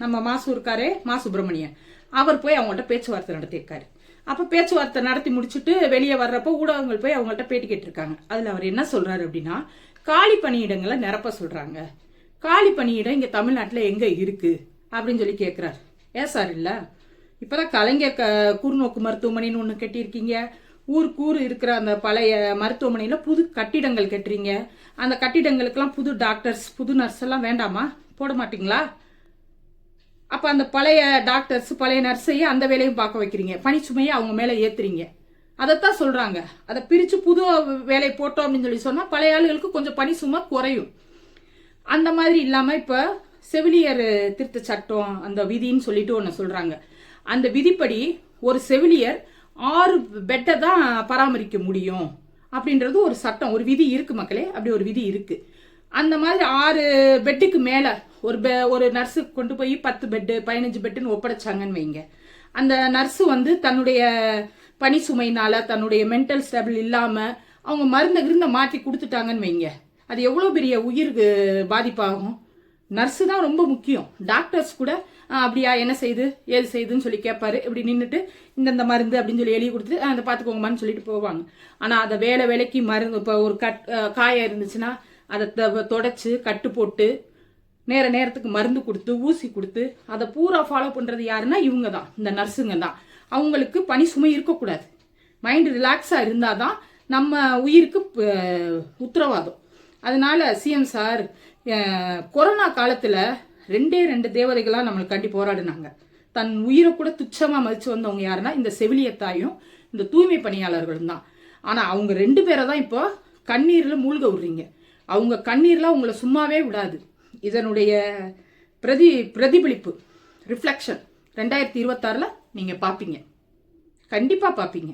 நம்ம மாசு இருக்காரே மா சுப்பிரமணியன், அவர் போய் அவங்கள்ட்ட பேச்சுவார்த்தை நடத்தியிருக்காரு. அப்போ பேச்சுவார்த்தை நடத்தி முடிச்சுட்டு வெளியே வர்றப்போ ஊடகங்கள் போய் அவங்கள்ட்ட பேட்டி கேட்டிருக்காங்க. அதில் அவர் என்ன சொல்றாரு அப்படின்னா, காலி பணியிடங்களை நிரப்ப சொல்றாங்க. காலி பணியிடம் இங்கே தமிழ்நாட்டில் எங்கே இருக்கு அப்படின்னு சொல்லி கேட்குறாரு. ஏன் சார் இல்லை, இப்போதான் கலைஞர் கூர்நோக்கு மருத்துவமனைன்னு ஒன்று கட்டியிருக்கீங்க. ஊருக்கு ஊர் இருக்கிற அந்த பழைய மருத்துவமனையில் புது கட்டிடங்கள் கட்டுறீங்க. அந்த கட்டிடங்களுக்கெல்லாம் புது டாக்டர்ஸ் புது நர்ஸ் எல்லாம் வேண்டாமா, போட மாட்டீங்களா? அப்போ அந்த பழைய டாக்டர்ஸ் பழைய நர்ஸையே அந்த வேலையும் பார்க்க வைக்கிறீங்க, பணிச்சுமையை அவங்க மேலே ஏற்றுறீங்க. அதைத்தான் சொல்கிறாங்க. அதை பிரித்து புது வேலை போட்டோம் அப்படின்னு சொல்லி சொன்னால் பழைய ஆளுகளுக்கு கொஞ்சம் பணி சுமை குறையும். அந்த மாதிரி இல்லாமல் இப்போ செவிலியர் திருத்த சட்டம் அந்த விதின்னு சொல்லிட்டு ஒன்று சொல்கிறாங்க. அந்த விதிப்படி ஒரு செவிலியர் 6 பெட்டை தான் பராமரிக்க முடியும் அப்படின்றது ஒரு சட்டம், ஒரு விதி இருக்கு மக்களே. அப்படி ஒரு விதி இருக்கு. அந்த மாதிரி 6 பெட்டுக்கு மேலே ஒரு நர்ஸு கொண்டு போய் 10 பெட்டு 15 பெட்டுன்னு ஒப்படைச்சாங்கன்னு வைங்க. அந்த நர்ஸு வந்து தன்னுடைய பணி சுமையினால தன்னுடைய மென்டல் ஸ்டேபிள் இல்லாமல் அவங்க மருந்தை மாற்றி கொடுத்துட்டாங்கன்னு வைங்க. அது எவ்வளோ பெரிய உயிருக்கு பாதிப்பாகும். நர்ஸு தான் ரொம்ப முக்கியம். டாக்டர்ஸ் கூட அப்படியா என்ன செய்யுது ஏது செய்யுதுன்னு சொல்லி கேட்பாரு. இப்படி நின்றுட்டு இந்த மருந்து அப்படின்னு சொல்லி எழுதி கொடுத்துட்டு அதை பார்த்துக்கோங்கம்மான்னு சொல்லிட்டு போவாங்க. ஆனால் அதை வேலைக்கு மருந்து இப்போ ஒரு காயம் இருந்துச்சுன்னா அதை தொடச்சி கட்டு போட்டு நேரத்துக்கு மருந்து கொடுத்து ஊசி கொடுத்து அதை பூரா ஃபாலோ பண்ணுறது யாருன்னா இவங்க தான், இந்த நர்ஸுங்க தான். அவங்களுக்கு பணி சுமை இருக்கக்கூடாது. மைண்டு ரிலாக்ஸாக இருந்தால் தான் நம்ம உயிருக்கு உத்தரவாதம். அதனால சிஎம் சார் கொரோனா காலத்தில் 2 தேவதைகளாக நம்மளுக்காண்டி போராடினாங்க. தன் உயிரை கூட துச்சமாக மதித்து வந்தவங்க யாருன்னா இந்த செவிலியத்தாயும் இந்த தூய்மை பணியாளர்களும் தான். ஆனால் அவங்க 2 பேரை தான் இப்போ கண்ணீரில் மூழ்க விடுறீங்க. அவங்க கண்ணீரில் உங்களை சும்மாவே விடாது. இதனுடைய பிரதிபலிப்பு ரிஃப்ளெக்ஷன் 2026 நீங்கள் பார்ப்பீங்க, கண்டிப்பாக பார்ப்பீங்க.